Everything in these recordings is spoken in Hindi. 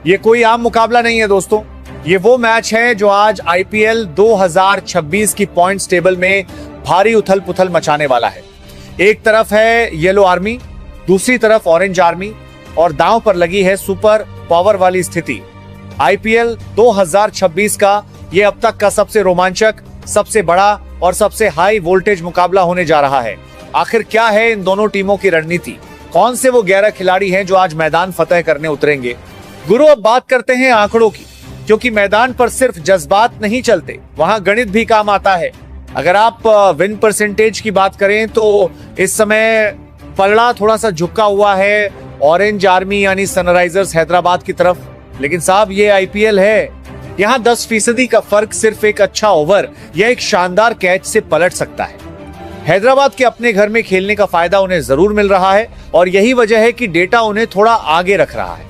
ये कोई आम मुकाबला नहीं है दोस्तों, ये वो मैच है जो आज आईपीएल 2026 की पॉइंट्स टेबल में भारी उथल पुथल मचाने वाला है। एक तरफ है येलो आर्मी, दूसरी तरफ ऑरेंज आर्मी और दांव पर लगी है सुपर पावर वाली स्थिति। आईपीएल 2026 का ये अब तक का सबसे रोमांचक, सबसे बड़ा और सबसे हाई वोल्टेज मुकाबला होने जा रहा है। आखिर क्या है इन दोनों टीमों की रणनीति? कौन से वो 11 खिलाड़ी हैं जो आज मैदान फतेह करने उतरेंगे? गुरु, अब बात करते हैं आंकड़ों की, क्योंकि मैदान पर सिर्फ जज्बात नहीं चलते, वहां गणित भी काम आता है। अगर आप विन परसेंटेज की बात करें तो इस समय पलड़ा थोड़ा सा झुका हुआ है ऑरेंज आर्मी यानी सनराइजर्स हैदराबाद की तरफ। लेकिन साहब, ये आईपीएल है, यहाँ 10% का फर्क सिर्फ एक अच्छा ओवर या एक शानदार कैच से पलट सकता है। हैदराबाद के अपने घर में खेलने का फायदा उन्हें जरूर मिल रहा है और यही वजह है कि डेटा उन्हें थोड़ा आगे रख रहा है।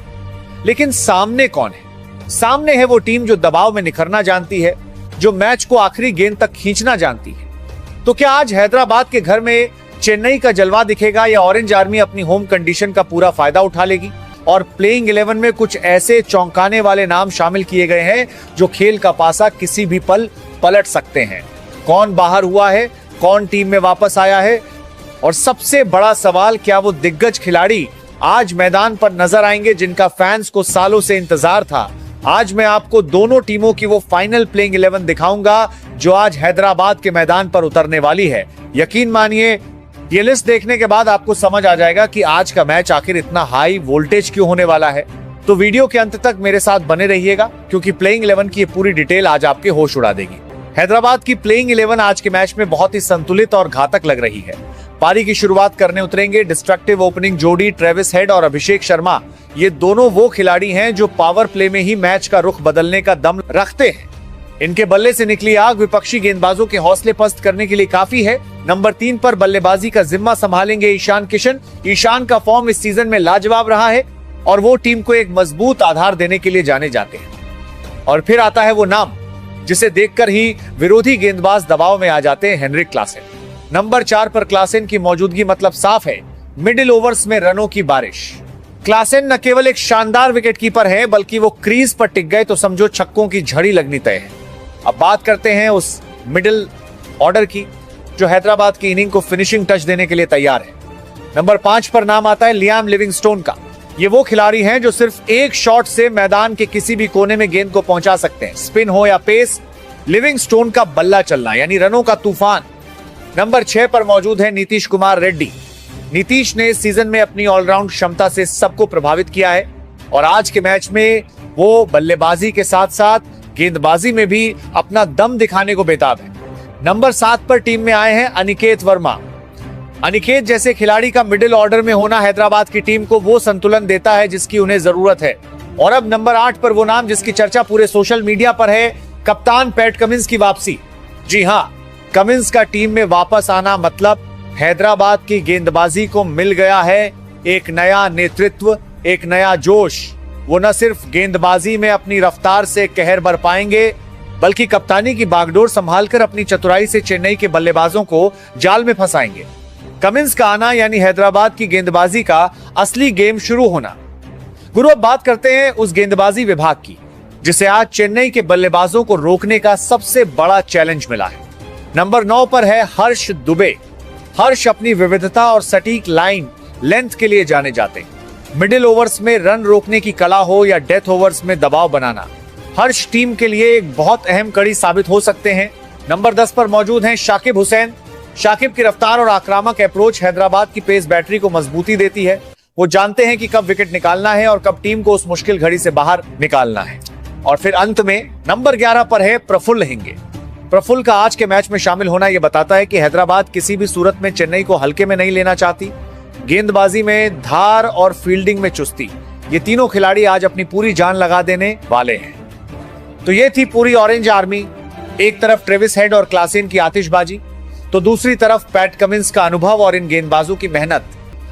लेकिन सामने कौन है? सामने है वो टीम जो दबाव में निखरना जानती है, जो मैच को आखिरी गेंद तक खींचना जानती है। तो क्या आज हैदराबाद के घर में चेन्नई का जलवा दिखेगा या ऑरेंज आर्मी अपनी होम कंडीशन का पूरा फायदा उठा लेगी? और प्लेइंग 11 में कुछ ऐसे चौंकाने वाले नाम शामिल किए गए हैं जो खेल का पासा किसी भी पल पलट सकते हैं। कौन बाहर हुआ है, कौन टीम में वापस आया है, और सबसे बड़ा सवाल, क्या वो दिग्गज खिलाड़ी आज मैदान पर नजर आएंगे जिनका फैंस को सालों से इंतजार था? आज मैं आपको दोनों टीमों की वो फाइनल प्लेइंग 11 दिखाऊंगा जो आज हैदराबाद के मैदान पर उतरने वाली है। यकीन मानिए, ये लिस्ट देखने के बाद आपको समझ आ जाएगा कि आज का मैच आखिर इतना हाई वोल्टेज क्यों होने वाला है। तो वीडियो के अंत तक मेरे साथ बने रहिएगा, क्योंकि प्लेइंग 11 की ये पूरी डिटेल आज आपके होश उड़ा देगी। हैदराबाद की प्लेइंग 11 आज के मैच में बहुत ही संतुलित और घातक लग रही है। पारी की शुरुआत करने उतरेंगे डिस्ट्रक्टिव ओपनिंग जोड़ी ट्रेविस हेड और अभिषेक शर्मा। ये दोनों वो खिलाड़ी हैं जो पावर प्ले में ही मैच का रुख बदलने का दम रखते हैं। इनके बल्ले से निकली आग विपक्षी गेंदबाजों के हौसले पस्त करने के लिए काफी है। नंबर 3 पर बल्लेबाजी का जिम्मा संभालेंगे ईशान किशन। ईशान का फॉर्म इस सीजन में लाजवाब रहा है और वो टीम को एक मजबूत आधार देने के लिए जाने जाते हैं। और फिर आता है वो नाम जिसे देखकर ही विरोधी गेंदबाज दबाव में आ जाते हैं, हेनरिक क्लासेन। नंबर 4 पर क्लासेन की मौजूदगी मतलब साफ है, मिडिल ओवर्स में रनों की बारिश। क्लासेन न केवल एक शानदार विकेटकीपर है, बल्कि वो क्रीज पर टिक गए तो समझो छक्कों की झड़ी लगनी तय है। अब बात करते हैं उस मिडिल ऑर्डर की जो हैदराबाद की इनिंग को फिनिशिंग टच देने के लिए तैयार है। नंबर 5 पर नाम आता है लियाम लिविंगस्टोन का। ये वो खिलाड़ी हैं जो सिर्फ एक शॉट से मैदान के किसी भी कोने में गेंद को पहुंचा सकते हैं, स्पिन हो या पेस। लिविंगस्टोन का बल्ला चलना यानी रनों का तूफान। नंबर 6 पर मौजूद है नीतीश कुमार रेड्डी। नीतीश ने इस सीजन में अपनी ऑलराउंड क्षमता से सबको प्रभावित किया है और आज के मैच में वो बल्लेबाजी के साथ साथ गेंदबाजी में भी अपना दम दिखाने को बेताब है। नंबर 7 पर टीम में आए हैं अनिकेत वर्मा। अनिकेत जैसे खिलाड़ी का मिडिल ऑर्डर में होना हैदराबाद की टीम को वो संतुलन देता है जिसकी उन्हें जरूरत है। और अब नंबर 8 पर वो नाम जिसकी चर्चा पूरे सोशल मीडिया पर है, कप्तान पैट कमिंस की वापसी। जी हाँ, कमिंस का टीम में वापस आना मतलब हैदराबाद की गेंदबाजी को मिल गया है एक नया नेतृत्व, एक नया जोश। वो न सिर्फ गेंदबाजी में अपनी रफ्तार से कहर बरपाएंगे, बल्कि कप्तानी की बागडोर संभालकर अपनी चतुराई से चेन्नई के बल्लेबाजों को जाल में फंसाएंगे। कमिंस का आना यानी हैदराबाद की गेंदबाजी का असली गेम शुरू होना। गुरु, अब बात करते हैं उस गेंदबाजी विभाग की जिसे आज चेन्नई के बल्लेबाजों को रोकने का सबसे बड़ा चैलेंज मिला है। नंबर 9 पर है हर्ष दुबे। हर्ष अपनी विविधता और सटीक लाइन लेंथ के लिए जाने जाते हैं। मिडिल ओवर्स में रन रोकने की कला हो या डेथ ओवर्स में दबाव बनाना, हर्ष टीम के लिए एक बहुत अहम कड़ी साबित हो सकते हैं। नंबर 10 पर मौजूद हैं शाकिब हुसैन। शाकिब की रफ्तार और आक्रामक अप्रोच हैदराबाद की पेस बैटरी को मजबूती देती है। वो जानते हैं कि कब विकेट निकालना है और कब टीम को उस मुश्किल घड़ी से बाहर निकालना है। और फिर अंत में नंबर 11 पर है प्रफुल्ल हिंगे। प्रफुल्ल का आज के मैच में शामिल होना यह बताता है कि हैदराबाद किसी भी सूरत में चेन्नई को हल्के में नहीं लेना चाहती। गेंदबाजी में धार और फील्डिंग में चुस्ती, ये तीनों खिलाड़ी आज अपनी पूरी जान लगा देने वाले हैं। तो ये थी पूरी ऑरेंज आर्मी। एक तरफ ट्रेविस हेड और क्लासेन की आतिशबाजी, तो दूसरी तरफ पैट कमिंस का अनुभव और इन गेंदबाजों की मेहनत।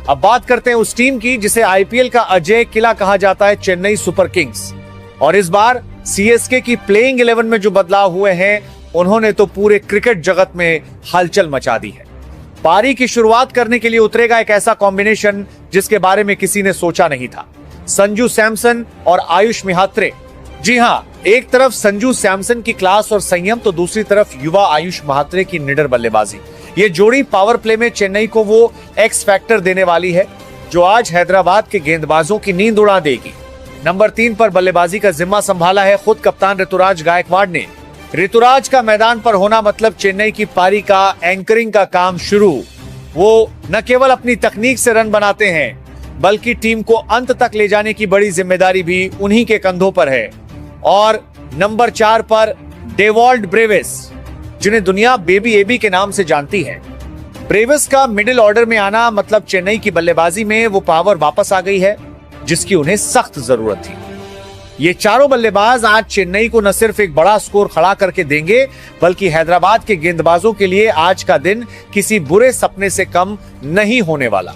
अब बात करते हैं उस टीम की जिसे आईपीएल का अजय किला कहा जाता है, चेन्नई सुपर किंग्स। और इस बार सीएसके की प्लेइंग 11 में जो बदलाव हुए हैं उन्होंने तो पूरे क्रिकेट जगत में हलचल मचा दी है। पारी की शुरुआत करने के लिए उतरेगा एक ऐसा कॉम्बिनेशन जिसके बारे में किसी ने सोचा नहीं था। संजू सैमसन और आयुष मिहात्रे। जी हां, एक तरफ संजू सैमसन की क्लास और संयम, तो दूसरी तरफ युवा आयुष महात्रे की निडर बल्लेबाजी। ये जोड़ी पावर प्ले में चेन्नई को वो एक्स फैक्टर देने वाली है जो आज हैदराबाद के गेंदबाजों की नींद उड़ा देगी। नंबर 3 पर बल्लेबाजी का जिम्मा संभाला है खुद कप्तान ऋतुराज गायकवाड़ ने। ऋतुराज का मैदान पर होना मतलब चेन्नई की पारी का एंकरिंग का काम शुरू। वो न केवल अपनी तकनीक से रन बनाते हैं बल्कि टीम को अंत तक ले जाने की बड़ी जिम्मेदारी भी उन्हीं के कंधों पर है। और नंबर 4 पर डेवॉल्ट ब्रेविस, जिन्हें दुनिया बेबी एबी के नाम से जानती है। ब्रेविस का मिडिल ऑर्डर में आना मतलब चेन्नई की बल्लेबाजी में वो पावर वापस आ गई है जिसकी उन्हें सख्त जरूरत थी। ये चारों बल्लेबाज आज चेन्नई को न सिर्फ एक बड़ा स्कोर खड़ा करके देंगे बल्कि हैदराबाद के गेंदबाजों के लिए आज का दिन किसी बुरे सपने से कम नहीं होने वाला।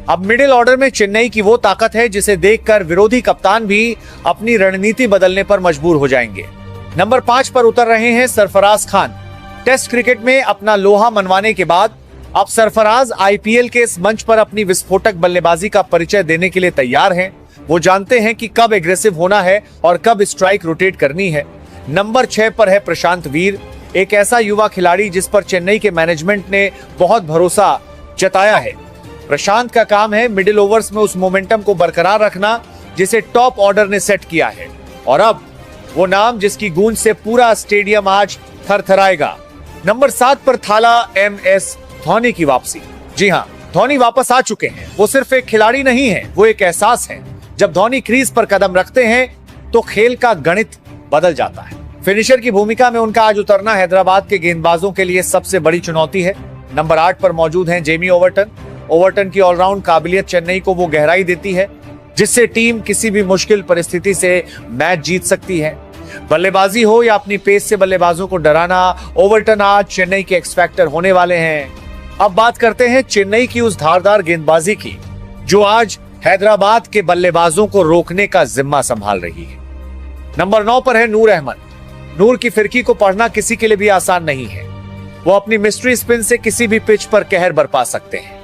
अब मिडिल ऑर्डर में चेन्नई की वो ताकत है जिसे देखकर विरोधी कप्तान भी अपनी रणनीति बदलने पर मजबूर हो जाएंगे। नंबर 5 पर उतर रहे हैं सरफराज खान। टेस्ट क्रिकेट में अपना लोहा मनवाने के बाद अब सरफराज आईपीएल के इस मंच पर अपनी विस्फोटक बल्लेबाजी का परिचय देने के लिए तैयार हैं। वो जानते हैं कि कब एग्रेसिव होना है और कब स्ट्राइक रोटेट करनी है। नंबर 6 पर है प्रशांत वीर, एक ऐसा युवा खिलाड़ी जिस पर चेन्नई के मैनेजमेंट ने बहुत भरोसा जताया है। प्रशांत का काम है मिडिल ओवर्स में उस मोमेंटम को बरकरार रखना जिसे टॉप ऑर्डर ने सेट किया है। और अब वो नाम जिसकी गूंज से पूरा स्टेडियम आज थरथराएगा। नंबर 7 पर थाला MS धोनी की वापसी। जी हां, धोनी वापस आ चुके हैं। वो सिर्फ एक खिलाड़ी नहीं है, वो एक एहसास है। जब धोनी क्रीज पर कदम रखते हैं तो खेल का गणित बदल जाता है। फिनिशर की भूमिका में उनका आज उतरना हैदराबाद के गेंदबाजों के लिए सबसे बड़ी चुनौती है। नंबर 8 पर मौजूद हैं जेमी ओवर्टन की ऑलराउंड काबिलियत चेन्नई को वो गहराई देती है जिससे टीम किसी भी मुश्किल परिस्थिति से मैच जीत सकती है। बल्लेबाजी हो या अपनी पेस से बल्लेबाजों को डराना, ओवर्टन आज चेन्नई के एक्स फैक्टर होने वाले हैं। अब बात करते हैं चेन्नई की उस धारदार गेंदबाजी की जो आज हैदराबाद के बल्लेबाजों को रोकने का जिम्मा संभाल रही है। नंबर 9 पर है नूर अहमद। नूर की फिरकी को पढ़ना किसी के लिए भी आसान नहीं है। वो अपनी मिस्ट्री स्पिन से किसी भी पिच पर कहर बरपा सकते हैं।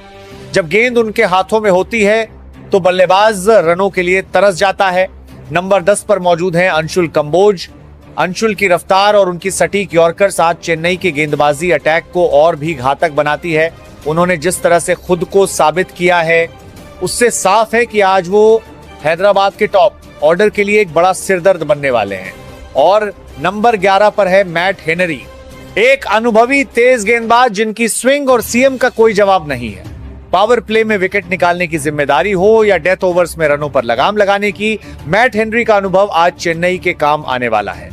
जब गेंद उनके हाथों में होती है तो बल्लेबाज रनों के लिए तरस जाता है। नंबर 10 पर मौजूद हैं अंशुल कंबोज। अंशुल की रफ्तार और उनकी सटीक यॉर्कर्स आज चेन्नई की गेंदबाजी अटैक को और भी घातक बनाती है। उन्होंने जिस तरह से खुद को साबित किया है उससे साफ है कि आज वो हैदराबाद के टॉप ऑर्डर के लिए एक बड़ा सिरदर्द बनने वाले हैं। और नंबर 11 पर है मैट हेनरी, एक अनुभवी तेज गेंदबाज जिनकी स्विंग और सीएम का कोई जवाब नहीं है। पावर प्ले में विकेट निकालने की जिम्मेदारी हो या डेथ ओवर्स में रनों पर लगाम लगाने की, मैट हेनरी का अनुभव आज चेन्नई के काम आने वाला है।